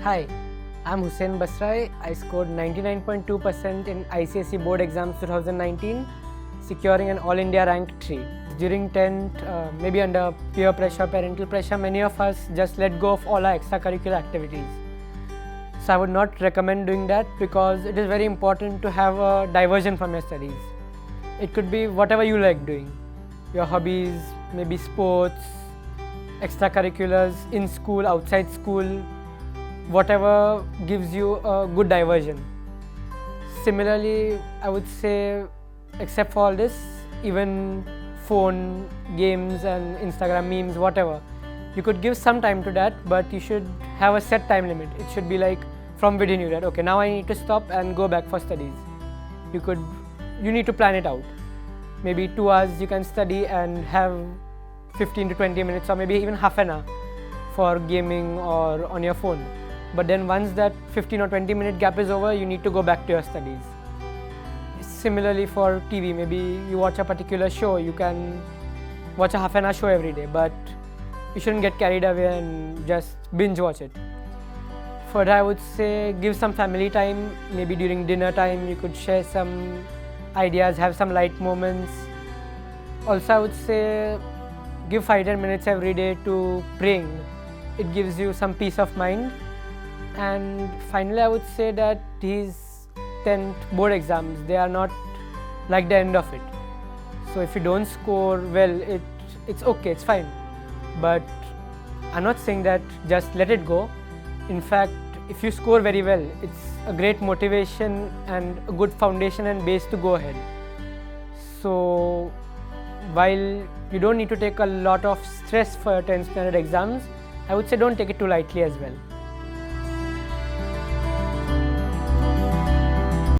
Hi, I'm Husain Basrai. I scored 99.2% in ICSE board exams 2019, securing an All India rank 3. During 10th, maybe under peer pressure, parental pressure, many of us just let go of all our extracurricular activities. So I would not recommend doing that because it is very important to have a diversion from your studies. It could be whatever you like doing, your hobbies, maybe sports, extracurriculars, in school, outside school, whatever gives you a good diversion. Similarly, I would say, except for all this, even phone, games and Instagram memes, whatever, you could give some time to that, but you should have a set time limit. It should be like from within you that, okay, now I need to stop and go back for studies. You need to plan it out. Maybe 2 hours you can study and have 15 to 20 minutes or maybe even half an hour for gaming or on your phone. But then once that 15 or 20 minute gap is over, you need to go back to your studies. Similarly for TV, maybe you watch a particular show, you can watch a half an hour show every day, but you shouldn't get carried away and just binge watch it. Further, I would say give some family time, maybe during dinner time you could share some ideas, have some light moments. Also, I would say give 5-10 minutes every day to praying. It gives you some peace of mind. And finally, I would say that these 10th board exams, they are not like the end of it. So if you don't score well, it's okay, it's fine. But I'm not saying that just let it go. In fact, if you score very well, it's a great motivation and a good foundation and base to go ahead. So while you don't need to take a lot of stress for your 10th standard exams, I would say don't take it too lightly as well.